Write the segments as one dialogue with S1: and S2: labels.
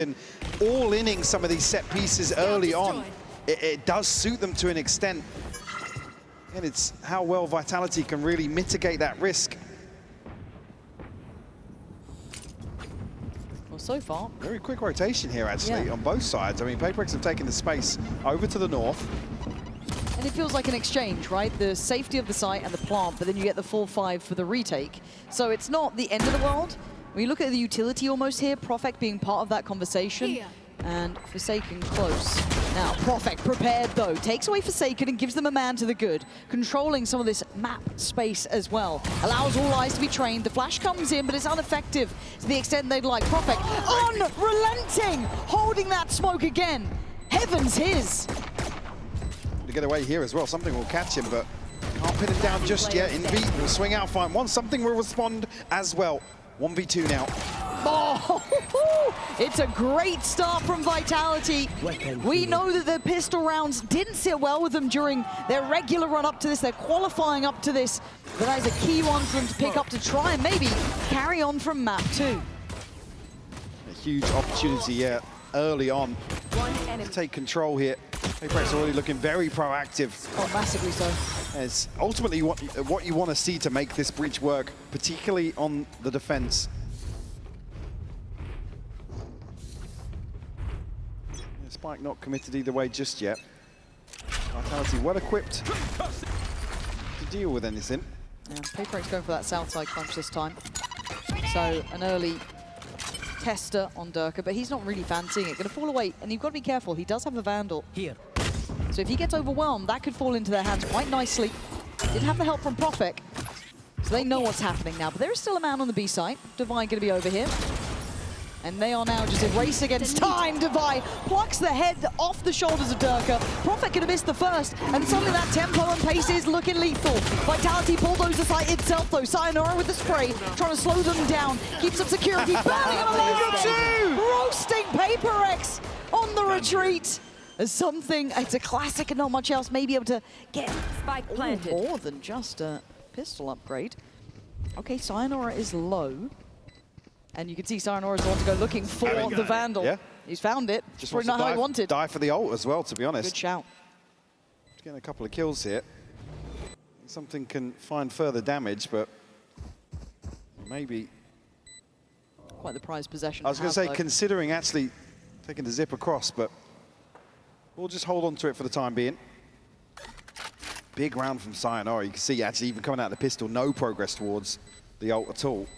S1: and all-inning some of these set pieces early on, it does suit them to an extent. And it's how well Vitality can really mitigate that risk.
S2: Well, so far.
S1: Very quick rotation here, actually, on both sides. I mean, PRX have taken the space over to the north.
S2: And it feels like an exchange, right? The safety of the site and the plant, but then you get the full 5 for the retake. So it's not the end of the world. When you look at the utility almost here, Profek being part of that conversation, and Forsaken close. Now, Profek prepared though, takes away Forsaken and gives them a man to the good, controlling some of this map space as well. Allows all eyes to be trained. The flash comes in, but it's ineffective to the extent they'd like. Profek, unrelenting, holding that smoke again. Heaven's his.
S1: To get away here as well, something will catch him, but can't pin him down just yet. In VIT will swing out fine. Something will respond as well. 1v2 now.
S2: Oh, it's a great start from Vitality. We know that the pistol rounds didn't sit well with them during their regular run up to this, their qualifying up to this. But that is a key one for them to pick up to try and maybe carry on from map 2.
S1: A huge opportunity here early on to take control here. PRX already looking very proactive.
S2: Oh, massively so.
S1: As ultimately what you want to see to make this breach work, particularly on the defense. Spike not committed either way just yet. Vitality well equipped to deal with anything.
S2: Yeah, PRX going for that south side crunch this time. So an early tester on Durka, but he's not really fancying it. Going to fall away, and you've got to be careful. He does have a Vandal. Here. So if he gets overwhelmed, that could fall into their hands quite nicely. Didn't have the help from Profek, so they know what's happening now. But there is still a man on the B side. Divine going to be over here. And they are now just a race against time. Divine plucks the head off the shoulders of Durka. Profek could have missed the first, and suddenly that tempo and pace is looking lethal. Vitality bulldozer site itself though. Sayonara with the spray, trying to slow them down. Keeps up security, burning on the roasting PRX on the retreat. As something, it's a classic and not much else. Maybe able to get
S3: Spike planted.
S2: more than just a pistol upgrade. Okay, Sayonara is low. And you can see Sayonara's the one to go looking for the Vandal. Yeah. He's found it.
S1: Just
S2: probably not how he wanted.
S1: Die for the ult as well, to be honest.
S2: Good shout.
S1: Getting a couple of kills here. Something can find further damage, but maybe...
S2: Quite the prized possession.
S1: I was going to say, considering actually taking the zip across, but we'll just hold on to it for the time being. Big round from Sayonara. You can see actually even coming out of the pistol, no progress towards the ult at all.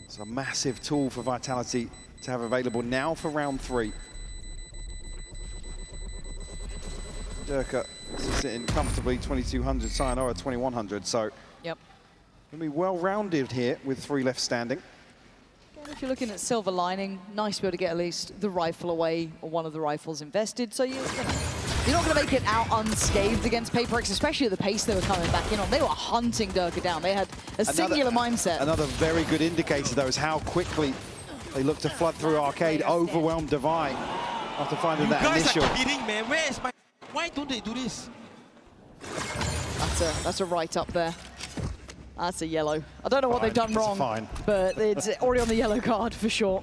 S1: It's a massive tool for Vitality to have available now for round 3. Durka sitting comfortably 2200, Sayonara 2100, so
S2: yep.
S1: Gonna be well rounded here with 3 left standing.
S2: If you're looking at silver lining, nice to be able to get at least the rifle away or one of the rifles invested. So you're not going to make it out unscathed against PRX, especially at the pace they were coming back in on. They were hunting Durka down. They had a singular mindset.
S1: Another very good indicator, though, is how quickly they look to flood through Arcade, overwhelm Divine after finding that initial.
S4: You guys are kidding, man. Where is my... Why don't they do this?
S2: That's a right up there. That's a yellow. I don't know what they've done wrong, but it's already on the yellow card for sure.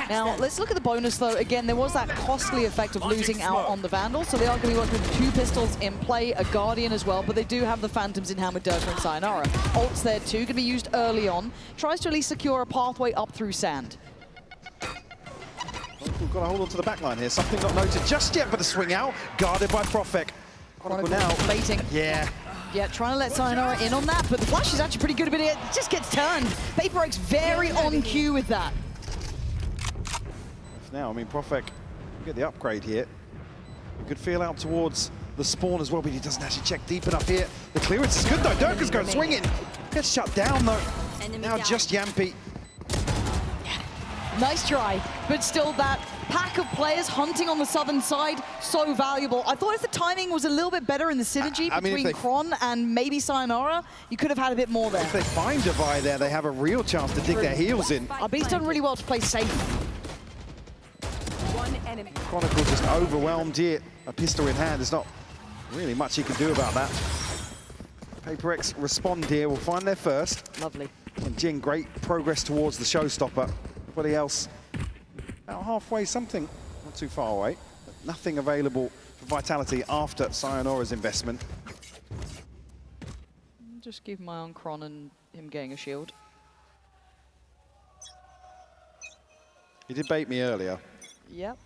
S2: Now, let's look at the bonus, though. Again, there was that costly effect of losing out on the Vandal, so they are going to be working with 2 pistols in play, a Guardian as well, but they do have the Phantoms in hand with Durka and Sayonara. Ults there, too, going to be used early on. Tries to at least secure a pathway up through sand.
S1: We've got to hold on to the back line here. Something not noted just yet, but a swing out, guarded by Profek.
S2: Chronicle now baiting. Yeah, trying to let Sayonara in on that, but the flash is actually pretty good, but it just gets turned. PRX very on cue with that.
S1: Now, I mean, Profek get the upgrade here. A good feel out towards the spawn as well, but he doesn't actually check deep enough here. The clearance is good, though. Durka's going swinging. Gets shut down, though. Now just Yampi.
S2: Yeah. Nice try, but still that pack of players hunting on the southern side, so valuable. I thought if the timing was a little bit better in the synergy between Kron and maybe Sayonara, you could have had a bit more there.
S1: If they find Divine there, they have a real chance to dig their heels in.
S2: Be's done really well to play safe.
S1: Chronicle just overwhelmed here. A pistol in hand. There's not really much he can do about that. PRX respond here. Will find their first.
S2: Lovely.
S1: And Jing, great progress towards the showstopper. Everybody else about halfway, something not too far away. But nothing available for Vitality after Sayanora's investment.
S2: Just keep my eye on Kron and him getting a shield.
S1: He did bait me earlier.
S2: Yep.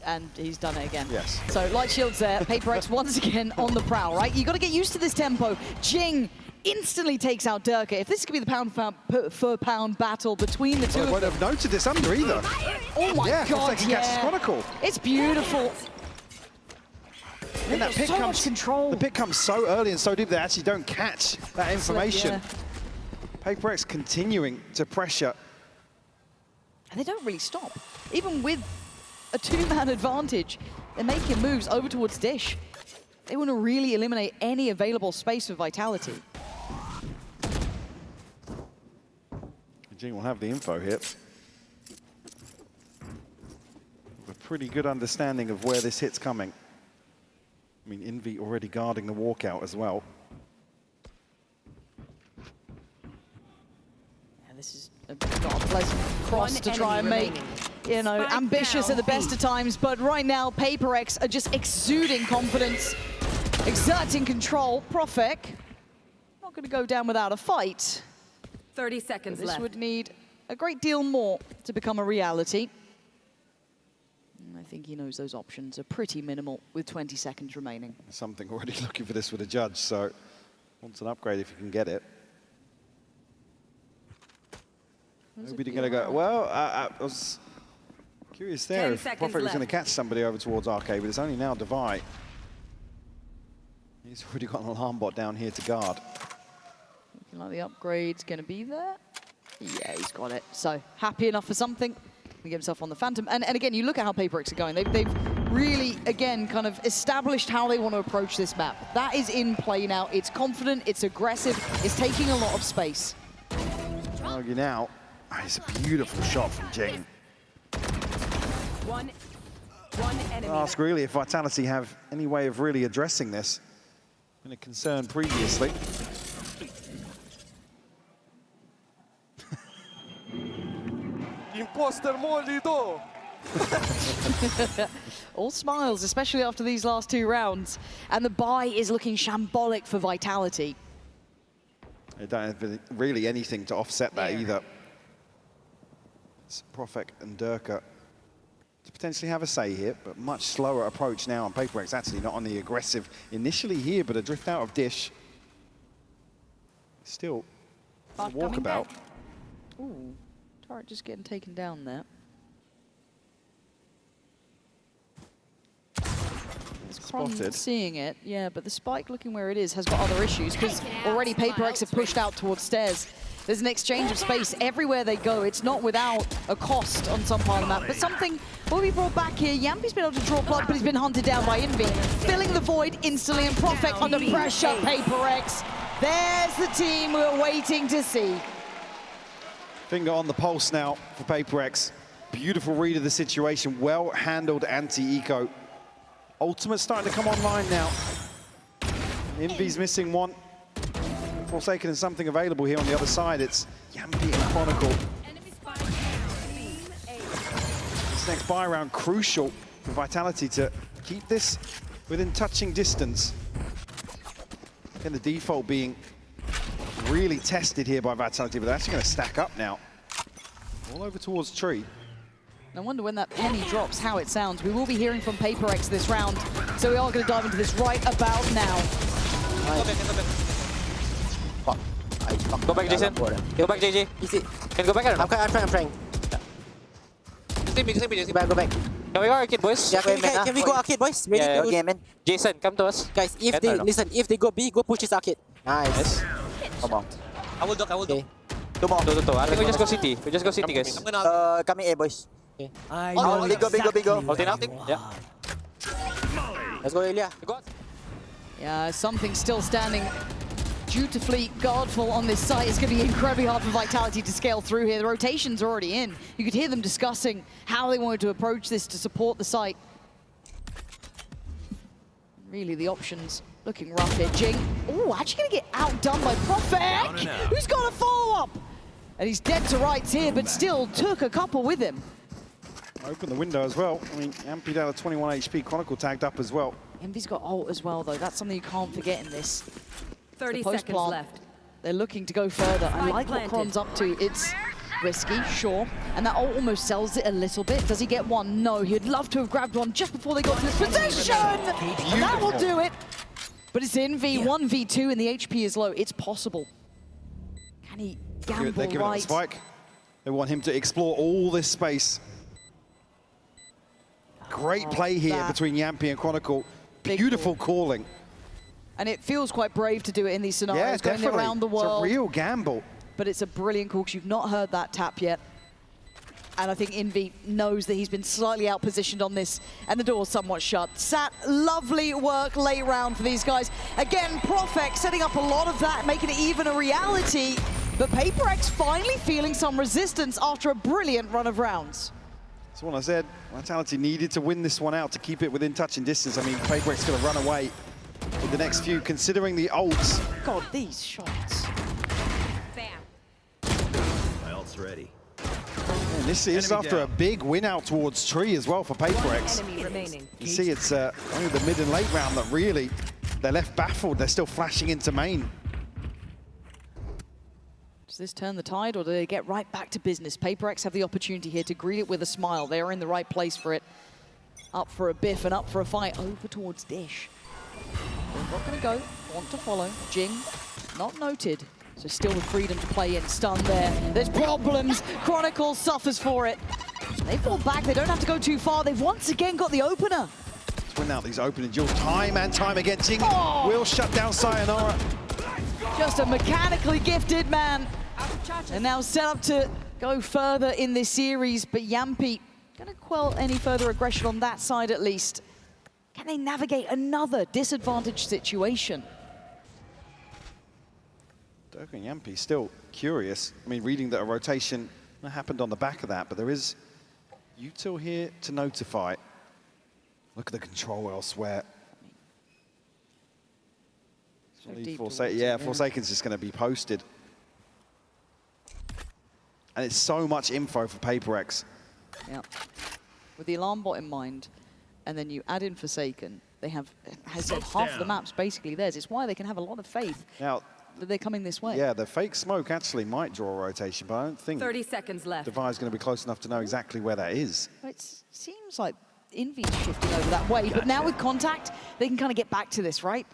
S2: And he's done it again.
S1: Yes.
S2: So light shields there. PRX once again on the prowl, right? You got to get used to this tempo. Jing instantly takes out Durka. If this could be the pound for pound battle between the two
S1: I
S2: of
S1: wouldn't
S2: them.
S1: have noted this under either.
S2: Oh my God,
S1: Forsaken catches Chronicle.
S2: It's beautiful.
S1: And that pick
S2: so
S1: comes,
S2: much control.
S1: The pick comes so early and so deep they actually don't catch that information.
S2: Yeah.
S1: PRX continuing to pressure.
S2: And they don't really stop. Even with a two-man advantage, they're making moves over towards Dish. They want to really eliminate any available space for Vitality.
S1: Jing will have the info here. A pretty good understanding of where this hit's coming. I mean, Envy already guarding the walkout as well.
S2: And this is not a pleasant cross to try and make. You know, ambitious at the best of times, but right now, PRX are just exuding confidence, exerting control. Profek, not going to go down without a fight.
S3: 30 seconds
S2: This
S3: left.
S2: would need a great deal more to become a reality. And I think he knows those options are pretty minimal with 20 seconds remaining.
S1: Something already looking for this with a judge, so wants an upgrade if you can get it. Nobody going to go, well, I was curious there
S3: 10
S1: if
S3: seconds
S1: Profek was going to
S3: left.
S1: catch somebody over towards Arcade, but it's only now Devi. He's already got an alarm bot down here to guard.
S2: Looking like the upgrade's going to be there. Yeah, he's got it. So happy enough for something. He get himself on the Phantom. And again, you look at how PRX are going. They've really, again, kind of established how they want to approach this map. That is in play now. It's confident, it's aggressive, it's taking a lot of space.
S1: Argue now. Oh, it's a beautiful shot from Jing.
S3: One enemy.
S1: Ask really if Vitality have any way of really addressing this. Been a concern previously.
S5: Imposter molido!
S2: All smiles, especially after these last two rounds. And the buy is looking shambolic for Vitality.
S1: They don't have really anything to offset that either. It's Profek and Durka to potentially have a say here, but much slower approach now. And PRX actually not on the aggressive initially here, but a drift out of Dish. Still a walkabout.
S2: Ooh, turret just getting taken down there.
S1: Spotted.
S2: Seeing it, yeah, but the spike looking where it is has got other issues because already PRX have pushed out towards stairs. There's an exchange of space everywhere they go. It's not without a cost on some part of the map, but something will be brought back here. Yampi's been able to draw blood, but he's been hunted down by Envy. Filling the void instantly, and Profek under pressure. PRX. There's the team we're waiting to see.
S1: Finger on the pulse now for PRX. Beautiful read of the situation. Well handled anti-eco. Ultimate starting to come online now. Envy's missing one. Forsaken is something available here on the other side. It's Yampi and Chronicle. This next buy round crucial for Vitality to keep this within touching distance. And the default being really tested here by Vitality, but they're actually going to stack up now. All over towards Tree.
S2: I wonder when that penny drops, how it sounds. We will be hearing from PRX this round, so we are going to dive into this right about now.
S6: Go back, Jason. Go back, JJ. Easy. Can go back or not? I'm trying. Same Jason. Go back. Can we go arcade, boys?
S7: Yeah, can we go arcade, boys? Ready to
S6: okay, man. Jason, come to us.
S7: Guys, if they listen, if they go B, go push this arcade. Nice. Come on.
S5: I will do.
S7: Okay. Two more.
S6: I think we just go city. Guys.
S5: I'm gonna...
S7: Coming A, boys.
S6: Okay.
S7: Oh, big go.
S6: Ulti now? Yeah.
S7: Let's go, Ilya.
S2: Yeah, something still standing dutifully guardful on this site. It's going to be incredibly hard for Vitality to scale through here. The rotation's already in. You could hear them discussing how they wanted to approach this to support the site. Really, the options looking rough here. Jing, oh, actually going to get outdone by Profek, who's got a follow-up. And he's dead to rights here, but still took a couple with him.
S1: Open the window as well. I mean, Yampy down to 21 HP, Chronicle tagged up as well.
S2: Envy's got ult as well, though. That's something you can't forget in this.
S3: 30
S2: The post
S3: seconds
S2: plant,
S3: left.
S2: they're looking to go further. I like what
S3: planted.
S2: Kron's up to. It's risky, sure. And that ult almost sells it a little bit. Does he get one? No. He'd love to have grabbed one just before they got to this position. And that will do it. But it's Envy, 1v2, and the HP is low. It's possible. Can he gamble
S1: They're giving it
S2: right?
S1: a spike. They want him to explore all this space. Great play here
S2: that-
S1: between Yampy and Chronicle.
S2: Big
S1: Beautiful calling.
S2: And it feels quite brave to do it in these scenarios,
S1: Yeah,
S2: going
S1: definitely.
S2: around the world.
S1: It's a real gamble.
S2: But it's a brilliant call because you've not heard that tap yet. And I think Envy knows that he's been slightly out-positioned on this, and the door's somewhat shut. Sat, lovely work late round for these guys. Again, PRX setting up a lot of that, making it even a reality. But PRX finally feeling some resistance after a brilliant run of rounds.
S1: That's what I said. Vitality needed to win this one out to keep it within touching distance. I mean, PRX going to run away in the next few, considering the ults.
S2: God, these shots.
S8: My ult's ready.
S1: And this is
S8: Enemy
S1: after
S8: down.
S1: a big win out towards Tree as well for PRX.
S3: Enemy remaining.
S1: You see, it's only the mid and late round that really, they're left baffled. They're still flashing into main.
S2: Does this turn the tide, or do they get right back to business? PRX have the opportunity here to greet it with a smile. They are in the right place for it. Up for a biff and up for a fight. Over towards Dish. They're not going to go. Want to follow. Jing, not noted. So still with freedom to play in. Stun there. There's problems. Chronicle suffers for it. They fall back. They don't have to go too far. They've once again got the opener.
S1: Let's win out these opening duels time and time again. Jing
S2: Oh!
S1: will shut down Sayonara.
S2: Just a mechanically gifted man. And now set up to go further in this series, but Yampy going to quell any further aggression on that side at least. Can they navigate another disadvantaged situation?
S1: Dirk and Yampy still curious. I mean, reading that a rotation happened on the back of that, but there is util here to notify. Look at the control elsewhere.
S2: So deep
S1: Forsaken's just going to be posted. And it's so much info for PRX.
S2: Yeah. With the alarm bot in mind, and then you add in Forsaken, they have, has said, half of the map's basically theirs. It's why they can have a lot of faith
S1: Now,
S2: that they're coming this way.
S1: yeah, the fake smoke actually might draw a rotation, but I don't think
S3: 30 seconds left.
S1: Devi's going to be close enough to know exactly where that is.
S2: It seems like Envy's shifting over that way, but now with contact, they can kind of get back to this, right?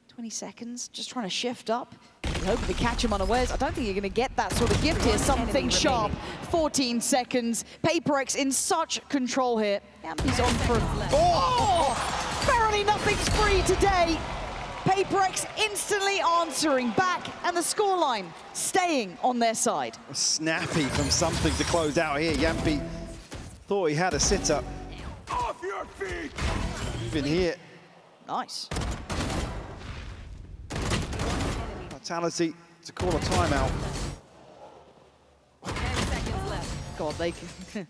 S2: 20 seconds, just trying to shift up. You hope they catch him unawares. I don't think you're going to get that sort of gift here. Something sharp. 14 seconds. PRX in such control here. Yampy's on for... Oh! Apparently nothing's free today. PRX instantly answering back, and the scoreline staying on their side.
S1: Snappy from something to close out here. Yampy thought he had a sitter.
S8: Off your feet!
S1: Even here,
S2: Nice.
S1: Vitality to call a timeout.
S3: 10 seconds left.
S2: God, they can...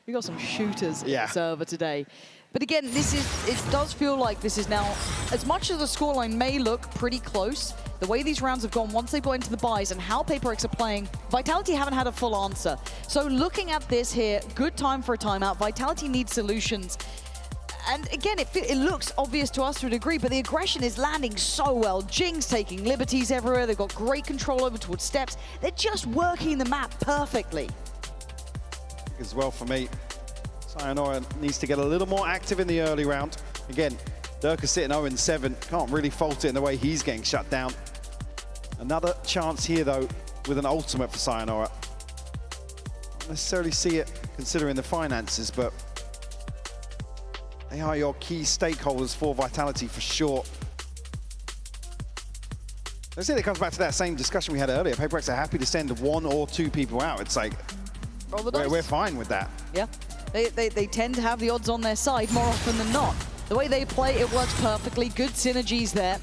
S2: we got some shooters in
S1: Yeah.
S2: the server today. But again, it does feel like this is now, as much as the scoreline may look pretty close, the way these rounds have gone once they've got into the buys and how PRX are playing, Vitality haven't had a full answer. So looking at this here, good time for a timeout. Vitality needs solutions. And again, it looks obvious to us to a degree, but the aggression is landing so well. Jing's taking liberties everywhere. They've got great control over towards steps. They're just working the map perfectly.
S1: As well for me, Sayonara needs to get a little more active in the early round. Again, Dirk is sitting 0-7. Can't really fault it in the way he's getting shut down. Another chance here, though, with an ultimate for Sayonara. Not necessarily see it considering the finances, but they are your key stakeholders for Vitality for sure. Let's say it comes back to that same discussion we had earlier. PRX are happy to send 1 or 2 people out. It's like,
S2: Roll the dice.
S1: we're fine with that.
S2: Yeah, they tend to have the odds on their side more often than not. The way they play, it works perfectly. Good synergies there.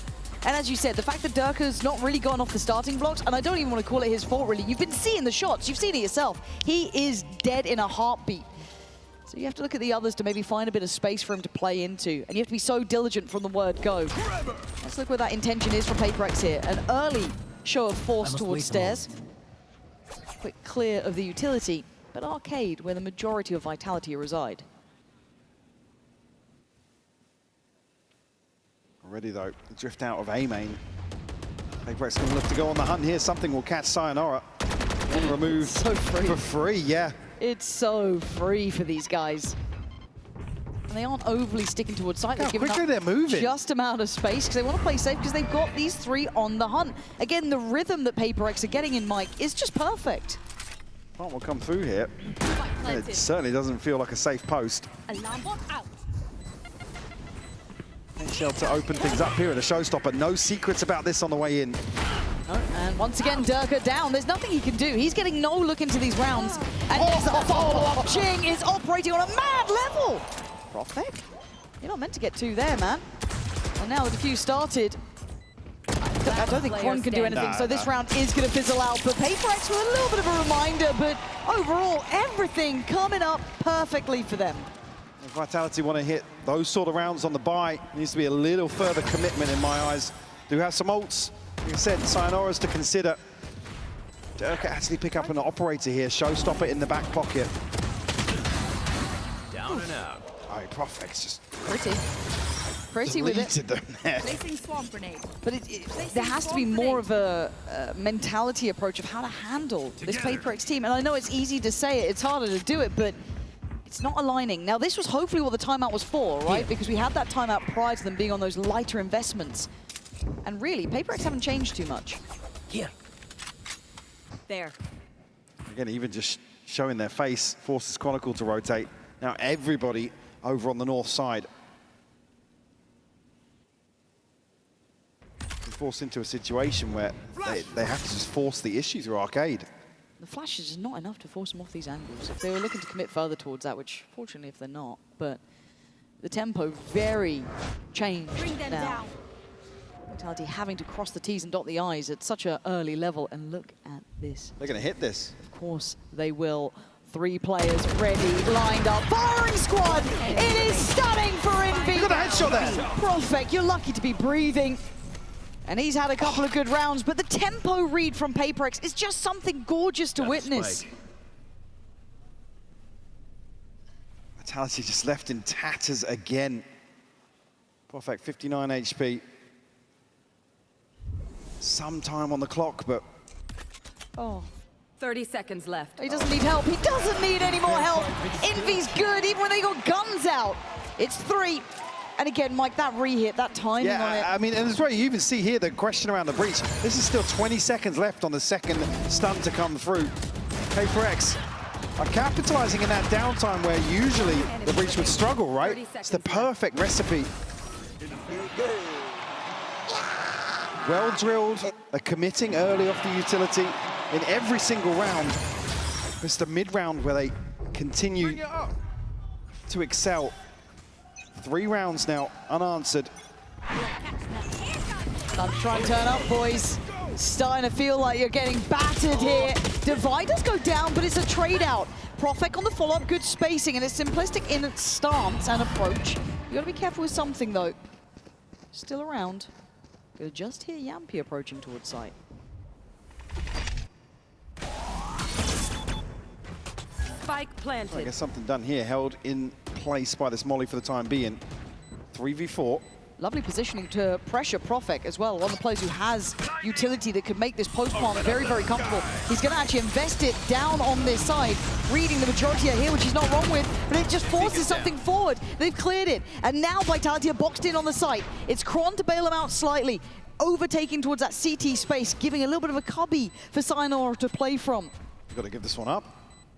S2: And as you said, the fact that Durka's not really gone off the starting blocks, and I don't even want to call it his fault, really. You've been seeing the shots. You've seen it yourself. He is dead in a heartbeat. So you have to look at the others to maybe find a bit of space for him to play into. And you have to be so diligent from the word go. Let's look where that intention is from PRX here. An early show of force towards stairs. Quick clear of the utility. but Arcade, where the majority of Vitality reside.
S1: Already though, the drift out of A main. PRX going to look to go on the hunt here. Something will catch Sayonara. One remove
S2: So free.
S1: for free, yeah.
S2: It's so free for these guys. And they aren't overly sticking towards site.
S1: Look how
S2: They've given
S1: quickly
S2: up
S1: they're moving.
S2: just amount of space because they want to play safe because they've got these three on the hunt. Again, the rhythm that PRX are getting in Mike is just perfect.
S1: Plant will come through here. And it certainly doesn't feel like a safe post.
S3: Alarm bot out.
S1: Shell to open things up here at a showstopper. No secrets about this on the way in.
S2: Oh, and once again, Durka down. There's nothing he can do. He's getting no look into these rounds. And there's the follow-up. Ching is operating on a mad level. Profek, you're not meant to get two there, man. And now the defuse started. I don't think Quan can do anything, so this round is going to fizzle out. But PRX with a little bit of a reminder, but overall, everything coming up perfectly for them.
S1: If Vitality want to hit those sort of rounds on the buy, needs to be a little further commitment in my eyes. Do have some ults. Like I said, Sayonara's to consider. Durka actually pick up an operator here. Showstopper in the back pocket.
S8: Down and out.
S1: Oh, Profek's just
S2: Pretty with it.
S1: deleted them there.
S3: Placing swarm grenade.
S2: But there has to be more of a mentality approach of how to handle this PRX team. And I know it's easy to say it, it's harder to do it, but it's not aligning. Now, this was hopefully what the timeout was for, right? Yeah. Because we had that timeout prior to them being on those lighter investments. And really, PRX haven't changed too much.
S3: Here. There.
S1: Again, even just showing their face forces Chronicle to rotate. Now everybody over on the north side. Forced into a situation where they have to just force the issue through Arcade.
S2: The flash is just not enough to force them off these angles. If they were looking to commit further towards that, which fortunately if they're not, but the tempo very changed now. Vitality having to cross the T's and dot the I's at such an early level, and look at this.
S1: They're going to hit this.
S2: Of course they will. 3 players ready, lined up, firing squad! It is stunning for Envy!
S1: Look at the headshot there!
S2: Profek, you're lucky to be breathing. And he's had a couple of good rounds, but the tempo read from PRX is just something gorgeous to witness.
S1: Vitality just left in tatters again. Profek, 59 HP. Some time on the clock, but...
S2: Oh.
S3: 30 seconds left.
S2: He doesn't need help. He doesn't need any more help. Envy's good, even when they got guns out. It's 3. And again, Mike, that re-hit, that timing on it.
S1: I mean, and that's why you even see here the question around the breach. This is still 20 seconds left on the second stun to come through. PRX are capitalizing in that downtime where usually the breach would struggle, right? It's the perfect recipe. Well drilled, they're committing early off the utility in every single round. It's the mid-round where they continue to excel. 3 rounds now, unanswered.
S2: Time to try and turn up, boys. Starting to feel like you're getting battered here. Dividers go down, but it's a trade-out. Profek on the follow-up, good spacing, and it's simplistic in its stance and approach. You gotta be careful with something, though. Still around. Gonna just hear Yampy approaching towards site.
S3: Spike planted.
S1: I guess something done here, held in place by this molly for the time being. 3v4.
S2: Lovely positioning to pressure Profek as well. One of the players who has utility that could make this post plant very, very comfortable. He's going to actually invest it down on this side, reading the majority here, which he's not wrong with, but it just forces something forward. They've cleared it, and now Vitality are boxed in on the site. It's Kron to bail him out slightly, overtaking towards that CT space, giving a little bit of a cubby for Sayonara to play from.
S1: You've got to give this one up.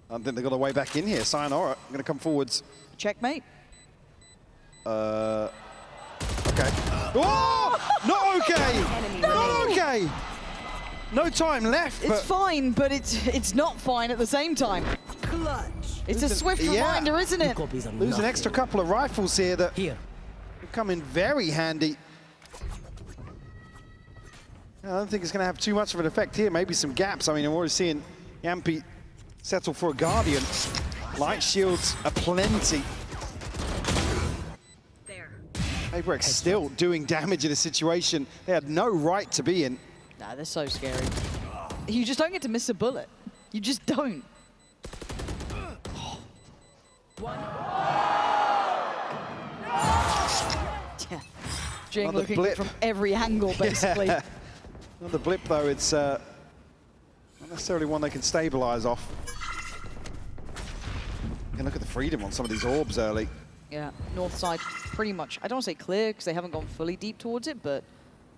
S1: I don't think they've got a way back in here. Sayonara going to come forwards.
S2: Checkmate.
S1: Okay. Oh! Not okay! Not okay! No time left,
S2: It's fine, but it's not fine at the same time.
S3: Clutch.
S2: It's a swift reminder, isn't it?
S1: Lose an extra couple of rifles here that come in very handy. I don't think it's going to have too much of an effect here. Maybe some gaps. I mean, I'm already seeing Yampy settle for a Guardian. Light shields are plenty. PRX still doing damage in a situation they had no right to be in.
S2: Nah, they're so scary. You just don't get to miss a bullet. You just don't. Yeah. Jing
S1: Another
S2: looking
S1: blip.
S2: from every angle, basically.
S1: Yeah. Another blip, though. It's not necessarily one they can stabilize off. You can look at the freedom on some of these orbs early.
S2: Yeah, north side pretty much, I don't want to say clear because they haven't gone fully deep towards it, but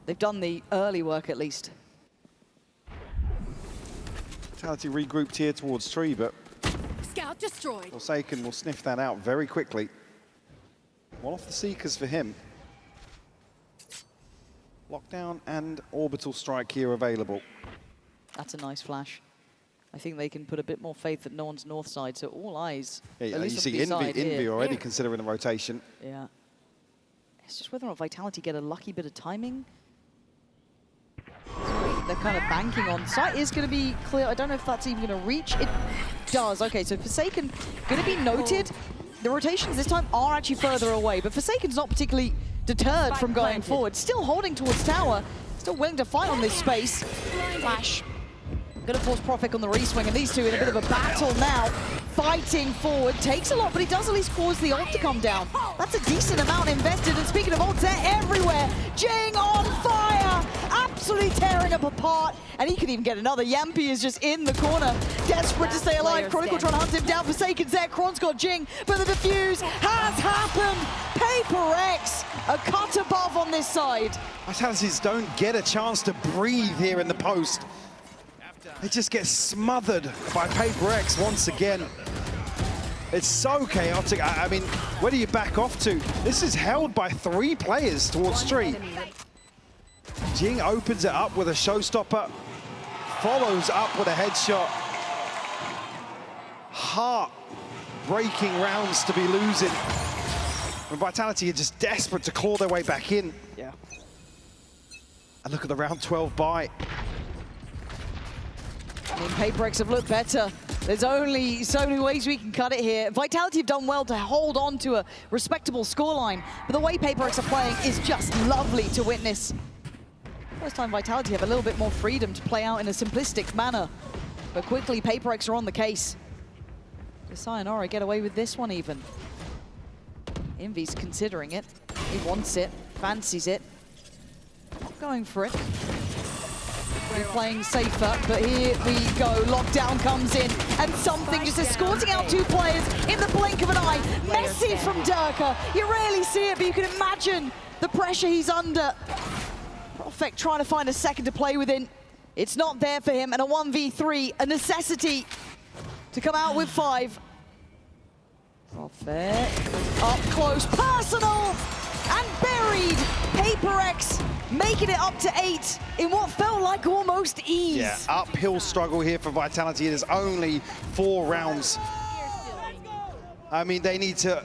S2: they've done the early work at least.
S1: Vitality regrouped here towards tree, but
S3: Scout destroyed.
S1: Forsaken will sniff that out very quickly. One off the Seekers for him. Lockdown and orbital strike here available.
S2: That's a nice flash. I think they can put a bit more faith that no one's north side, so all eyes.
S1: Yeah,
S2: at
S1: you
S2: least on
S1: see
S2: B side
S1: Envy
S2: here.
S1: already considering the rotation.
S2: Yeah. It's just whether or not Vitality get a lucky bit of timing. They're kind of banking on. Sight is going to be clear. I don't know if that's even going to reach. It does. Okay, so Forsaken going to be noted. The rotations this time are actually further away, but Forsaken's not particularly deterred from going forward. Still holding towards tower. Still willing to fight on this space. Flash. Going to force Profik on the reswing, and these two in a bit of a battle now. Fighting forward. Takes a lot, but he does at least cause the ult to come down. That's a decent amount invested, and speaking of ults, they're everywhere. Jing on fire! Absolutely tearing up apart, and he could even get another. Yampi is just in the corner, desperate to stay alive. Chronicle trying to hunt him down. Forsaken's there. Kron's got Jing, but the defuse has happened. PRX, a cut above on this side.
S1: Vitalities don't get a chance to breathe here in the post. They just get smothered by PRX once again. It's so chaotic. I mean, where do you back off to? This is held by 3 players towards street. Jing opens it up with a showstopper, follows up with a headshot. Heart-breaking rounds to be losing. And Vitality are just desperate to claw their way back in.
S2: Yeah.
S1: And look at the round 12 buy.
S2: I mean, PRX have looked better. There's only so many ways we can cut it here. Vitality have done well to hold on to a respectable scoreline, but the way PRX are playing is just lovely to witness. First time Vitality have a little bit more freedom to play out in a simplistic manner, but quickly PRX are on the case. Does Sayonara get away with this one even? Envy's considering it. He wants it, fancies it. Not going for it. We're playing safer, but here we go. Lockdown comes in, and something just escorting out 2 players in the blink of an eye. Messy from Durka. You rarely see it, but you can imagine the pressure he's under. Profik trying to find a second to play within. It's not there for him, and a 1v3, a necessity to come out with 5. Profik, up close, personal, and buried. PRX making it up to 8 in what felt like almost ease.
S1: Yeah, uphill struggle here for Vitality. It is only 4 rounds. I mean, they need to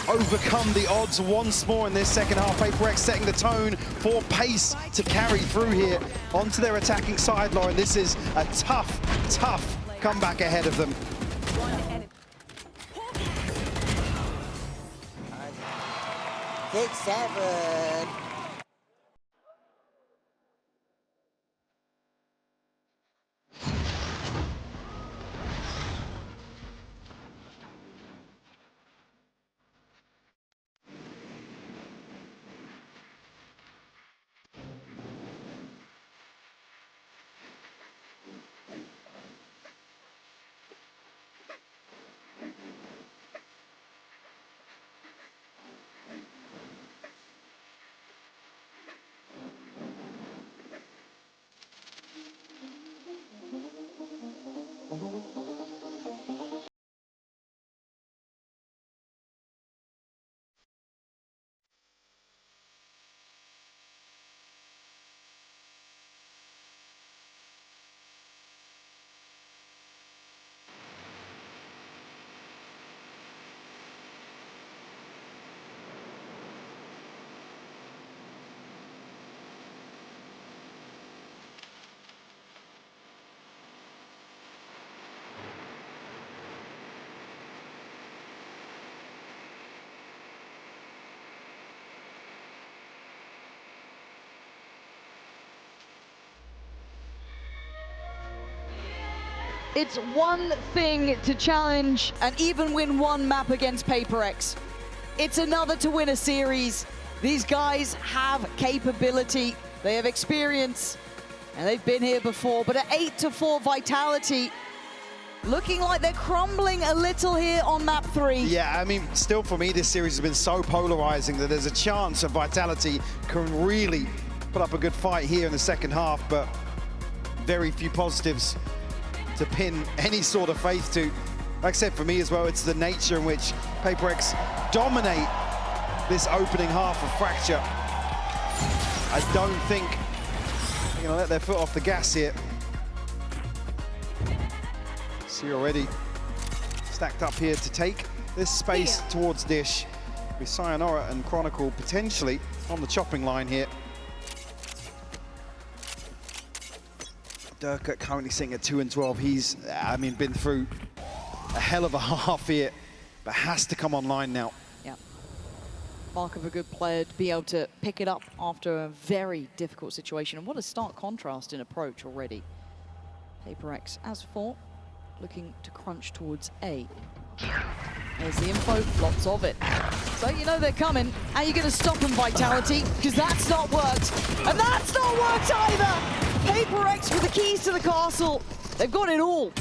S1: overcome the odds once more in this second half. PRX setting the tone for pace to carry through here onto their attacking side, Lauren. This is a tough, tough comeback ahead of them.
S7: 6-7.
S2: It's one thing to challenge and even win one map against PRX. It's another to win a series. These guys have capability, they have experience, and they've been here before. But at 8-4 Vitality, looking like they're crumbling a little here on map 3.
S1: Yeah, I mean, still for me, this series has been so polarizing that there's a chance of Vitality can really put up a good fight here in the second half, but very few positives to pin any sort of faith to. Like I said, for me as well, it's the nature in which PRX dominate this opening half of Fracture. I don't think they're gonna let their foot off the gas here. See already stacked up here to take this space towards Dish, with Sayonara and Chronicle potentially on the chopping line here. Durka currently sitting at 2-12. He's, I mean, been through a hell of a half here, but has to come online now.
S2: Yeah. Mark of a good player to be able to pick it up after a very difficult situation. And what a stark contrast in approach already. PRX as 4, looking to crunch towards A. There's the info, lots of it. So you know they're coming. How are you going to stop them, Vitality? Because that's not worked. And that's not worked either! PRX with the keys to the castle. They've got it all.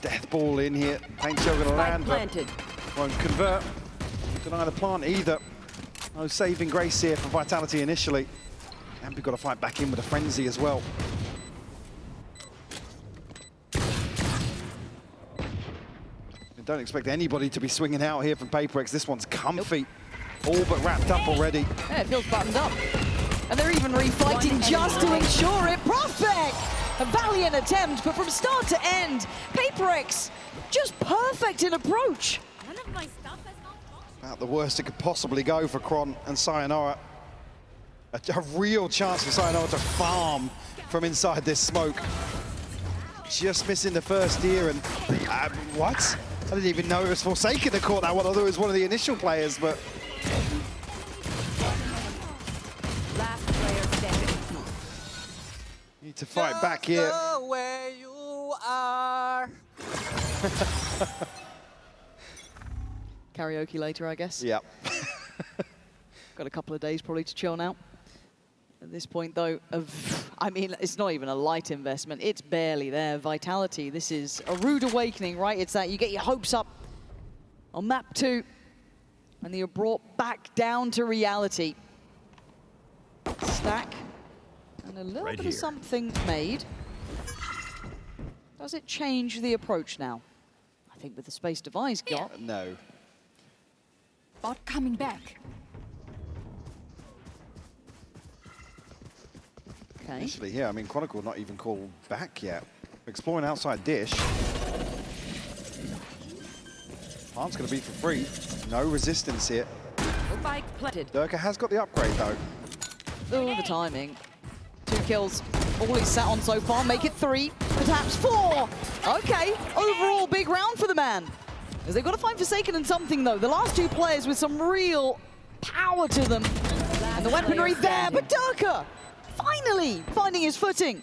S1: Death ball in here. Paint shell going to land, but won't convert. Deny the plant either. No saving grace here for Vitality initially. And we've got to fight back in with a frenzy as well. Don't expect anybody to be swinging out here from PRX. This one's comfy. All but wrapped up already.
S2: Yeah, it feels buttoned up. And they're even refighting just to ensure it. Prospect! A valiant attempt, but from start to end, PRX just perfect in approach.
S3: None of my stuff has malfunctioned.
S1: About the worst it could possibly go for Kron and Sayonara. A real chance for Sayonara to farm from inside this smoke. Just missing the first here, and what? I didn't even know it was Forsaken that caught that one. I thought it was one of the initial players, but
S3: Last player standing.
S1: need to fight back here.
S6: The way you are.
S2: Karaoke later, I guess.
S1: Yeah.
S2: Got a couple of days probably to chill now. At this point, though, I mean, it's not even a light investment. It's barely there. Vitality, this is a rude awakening, right? It's that you get your hopes up on map 2, and you're brought back down to reality. Stack, and a little
S8: Right
S2: bit
S8: here.
S2: of something made. Does it change the approach now? I think with the space Device got.
S1: No.
S3: Bot coming back.
S2: Okay.
S1: Initially here, I mean, Chronicle not even called back yet. Exploring outside Dish. Plant's going to be for free. No resistance here.
S3: Spike planted.
S1: Durka has got the upgrade, though.
S2: Oh, the timing. 2 kills. All he's sat on so far. Make it 3, perhaps 4. Okay, overall big round for the man. As they've got to find Forsaken and something, though. The last 2 players with some real power to them. And the weaponry there, but Durka finally finding his footing.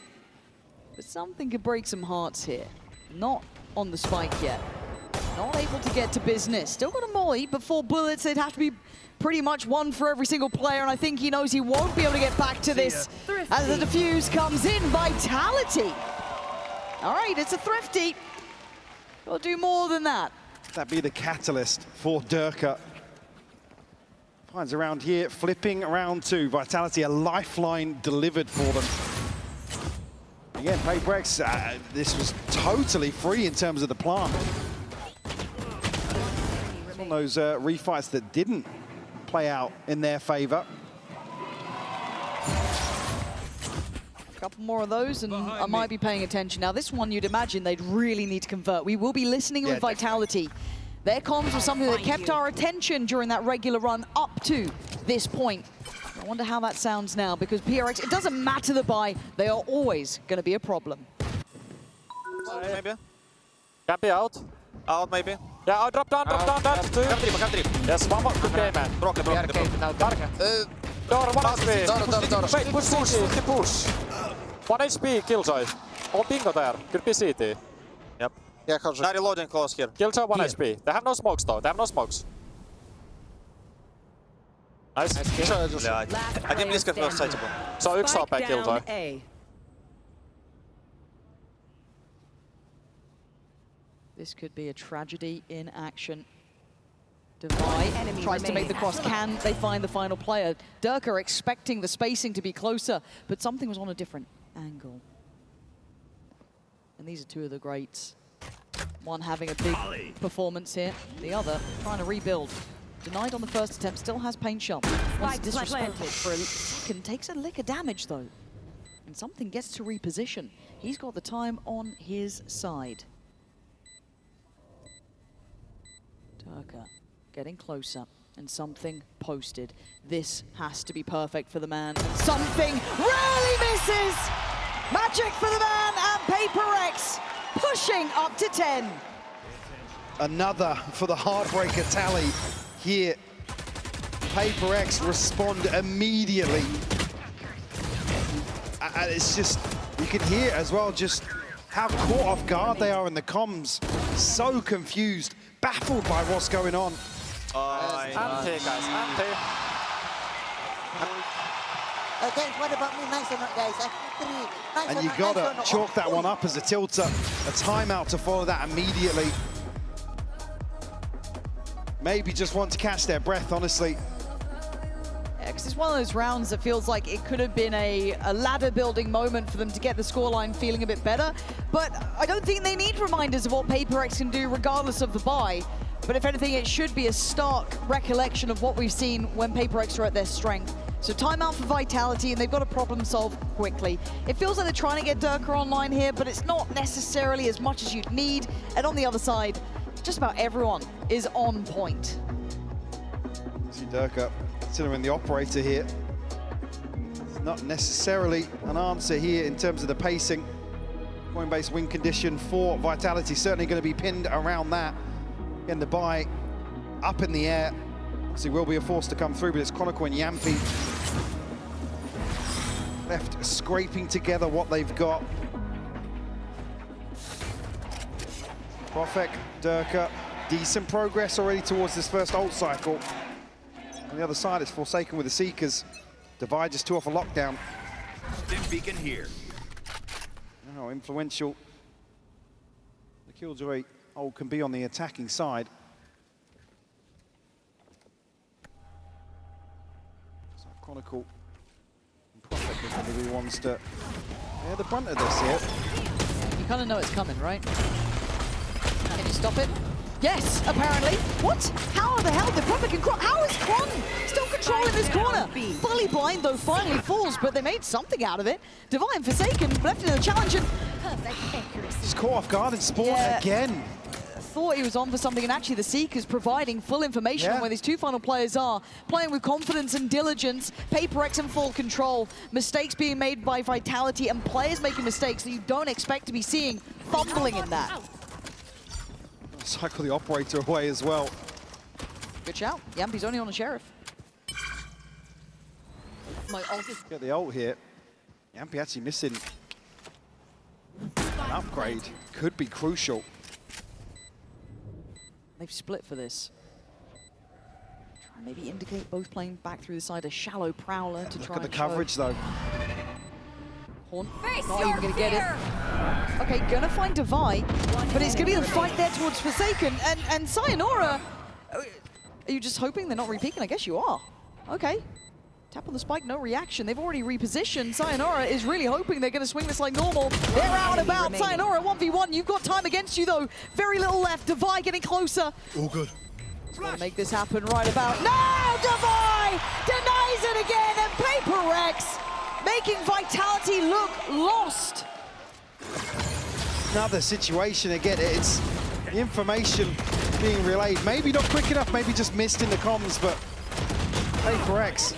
S2: But something could break some hearts here. Not on the spike yet. Not able to get to business. Still got a molly, but 4 bullets. They'd have to be pretty much 1 for every single player, and I think he knows he won't be able to get back to this as the defuse comes in. Vitality. All right, it's a thrifty. Got to do more than that.
S1: That'd be the catalyst for Durka. Finds around here, flipping round 2. Vitality, a lifeline delivered for them. Again, PRX, this was totally free in terms of the plant. It's one of those refights that didn't play out in their favor.
S2: A couple more of those, and I might be paying attention. Now, this one, you'd imagine they'd really need to convert. We will be listening with Vitality. Their comms was something that kept our attention during that regular run up to this point. I wonder how that sounds now, because PRX, it doesn't matter the buy, they are always going to be a problem.
S6: Maybe. Can be out. Out maybe. Yeah, I'll drop down, that too. Come trip. Yes, one more. Okay, man. Broken. Door, one HP. Wait, push. 1 HP, killjoy. Oh, bingo there. Could be CT.
S4: Yep.
S7: Yeah, Killjoy.
S4: Now reloading close here.
S6: Killjoy 1 HP. They have no smokes though. They have no smokes. Nice.
S7: Killjoy just...
S4: Yeah,
S3: Last
S4: I think this
S3: player
S4: was
S3: standing.
S4: sightable.
S6: So yksi saa
S3: Spike
S6: Killjoy.
S3: down A.
S2: This could be a tragedy in action. Divide
S3: enemy
S2: tries to make the
S3: remaining.
S2: cross. Can they find the final player? Durka expecting the spacing to be closer, but something was on a different angle. And these are two of the greats. One having a big performance here, the other trying to rebuild. Denied on the first attempt, still has paint shot. Once
S3: Spike
S2: disrespected
S3: planted.
S2: for a second, takes a lick of damage though. And something gets to reposition. He's got the time on his side. Durka getting closer, and something posted. This has to be perfect for the man. And something really misses! Magic for the man, and PRX pushing up to 10.
S1: Another for the heartbreaker tally here. PRX respond immediately. And it's just, you can hear as well just how caught off guard they are in the comms. So confused, baffled by what's going on.
S6: Anti, guys. Anti.
S7: Okay, what about me? Nice or not, guys? Nice
S1: And you gotta chalk that one up as a tilter. A timeout to follow that immediately. Maybe just want to catch their breath, honestly.
S2: Yeah, because it's one of those rounds that feels like it could have been a ladder building moment for them to get the scoreline feeling a bit better. But I don't think they need reminders of what PRX can do regardless of the bye. But if anything, it should be a stark recollection of what we've seen when PRX are at their strength. So timeout for Vitality, and they've got to problem solve quickly. It feels like they're trying to get Durka online here, but it's not necessarily as much as you'd need. And on the other side, just about everyone is on point.
S1: See Durka considering the operator here. It's not necessarily an answer here in terms of the pacing. Point-based win condition for Vitality, certainly going to be pinned around that. Again, the buy up in the air. So it will be a force to come through, but it's Chronicle and Yampi left scraping together what they've got. Profek, Durka, decent progress already towards this first ult cycle. On the other side, it's Forsaken with the Seekers. Divide just two off a lockdown.
S8: Stim beacon here.
S1: How influential the Killjoy ult can be on the attacking side. So Chronicle and Profek are going to be the ones to bear the brunt of this here.
S2: You kind of know it's coming, right? Can you stop it? Yes, apparently. What? How the hell did Profek and Kron? How is Kron still controlling this corner? Fully blind though, finally falls, but they made something out of it. Divine Forsaken left in the challenge and
S1: Just caught off guard and spawned again.
S2: thought he was on for something, and actually the Seekers providing full information on where these two final players are, playing with confidence and diligence. PRX in full control, mistakes being made by Vitality, and players making mistakes that you don't expect to be seeing, fumbling in that.
S1: Cycle the operator away as well.
S2: Good shout. Yampi's only on a Sheriff. My ult is...
S1: Get the ult here. Yampi actually missing an upgrade. Could be crucial.
S2: They've split for this. Try and maybe indicate both playing back through the side, a shallow Prowler to try
S1: Look at
S2: and
S1: the coverage though.
S2: Horn,
S3: Face
S2: not
S3: your
S2: even gonna get it.
S3: fear.
S2: Okay, gonna find Divide, but it's gonna be the fight there towards Forsaken, and Sayonara. Are you just hoping they're not re-peeking? I guess you are. Okay. Tap on the spike, no reaction. They've already repositioned. Sayonara is really hoping they're going to swing this like normal. They're out and about. Sayonara 1v1. You've got time against you, though. Very little left. Divide getting closer.
S8: All good.
S2: Got to make this happen right about now. Divide denies it again, and PRX making Vitality look lost.
S1: Another situation again. It's the information being relayed. Maybe not quick enough. Maybe just missed in the comms, but PRX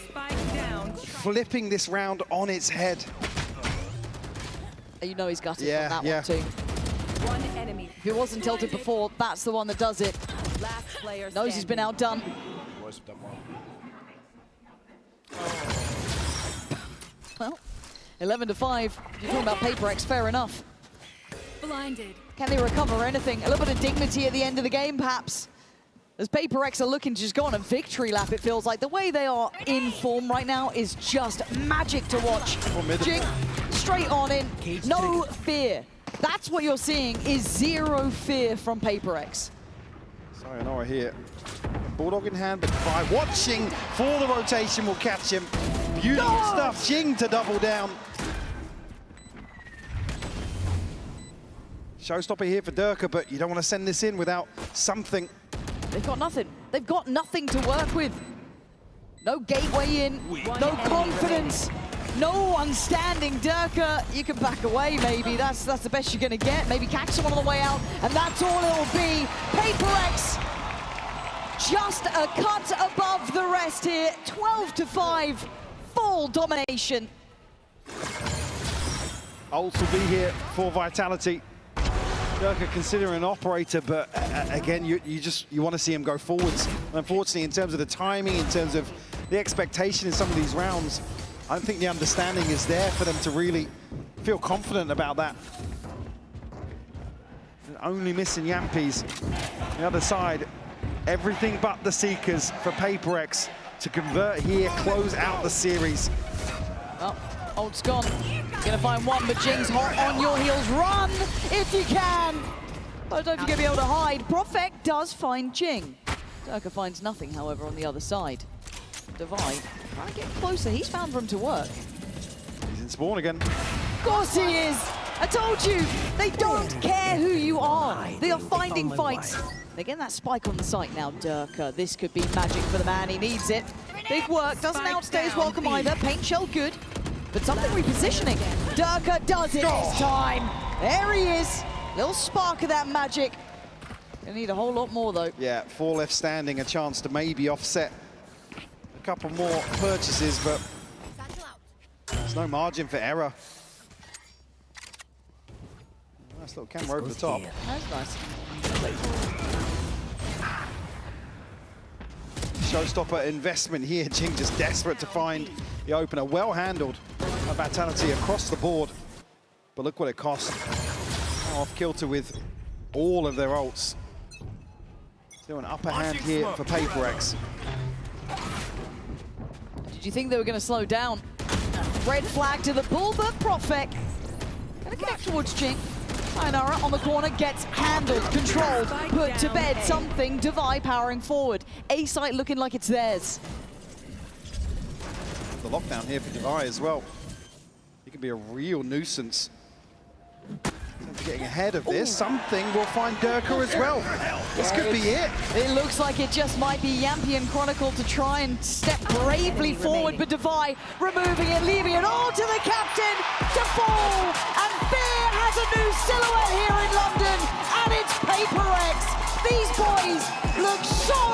S3: Spike down.
S1: flipping this round on its head.
S2: You know he's gutted
S1: Yeah,
S2: on that one too.
S3: One enemy.
S2: If it wasn't tilted before, that's the one that does it.
S3: Last player
S2: Knows he's been outdone. Well, 11-5. You're talking about PRX, fair enough.
S3: Blinded.
S2: Can they recover anything? A little bit of dignity at the end of the game, perhaps. As PRX are looking to just go on a victory lap, it feels like. The way they are in form right now is just magic to watch. Jing, straight on in, no fear. That's what you're seeing, is zero fear from PRX.
S1: Sayonara here. Bulldog in hand, but by watching for the rotation will catch him. Beautiful stuff. Jing to double down. Showstopper here for Durka, but you don't want to send this in without something.
S2: They've got nothing. They've got nothing to work with. No gateway in, no confidence, no one standing. Durka, you can back away maybe. That's the best you're going to get. Maybe catch someone on the way out, and that's all it'll be. PRX just a cut above the rest here. 12-5, full domination.
S1: Ults will be here for Vitality. Durka considering an operator, but again, you want to see him go forwards. Unfortunately, in terms of the timing, in terms of the expectation in some of these rounds, I don't think the understanding is there for them to really feel confident about that. Only missing Yampies. The other side, everything but the Seekers for PRX to convert here, close out the series.
S2: Oh, ult's gone. Gonna find one, but Jing's hot on your heels. Run if you can. I don't know if you're gonna be able to hide. Profek does find Jing. Durka finds nothing, however, on the other side. Divide, trying to get closer. He's found room to work.
S1: He's in spawn again.
S2: Of course he is. I told you, they don't care who you are. They are finding fights. They're getting that spike on the site now, Durka. This could be magic for the man. He needs it. Big work, doesn't outstay his welcome either. Paint shell good, but something repositioning. Durka does it this time. There he is. Little spark of that magic. Gonna need a whole lot more though.
S1: Yeah, 4 left standing, a chance to maybe offset a couple more purchases, but there's no margin for error. Nice little camera over the top.
S2: That's nice.
S1: Showstopper investment here. Jing just desperate to find the opener. Well handled by Vitality across the board. But look what it cost. Now off kilter with all of their ults. Still an upper hand here for PRX.
S2: Did you think they were going to slow down? Red flag to the bull, but Profek going to connect towards Jing. Sayonara on the corner gets handled, controlled, put to bed. Something. Devi powering forward. A site looking like it's theirs.
S1: The lockdown here for Devi as well. He can be a real nuisance. Getting ahead of this, something will find Durka as well. This could be it.
S2: It looks like it just might be Yampian Chronicle to try and step bravely forward, but Devi removing it, leaving it all to the captain to fall. And Fear has a new silhouette here in London, and it's PRX. These boys look so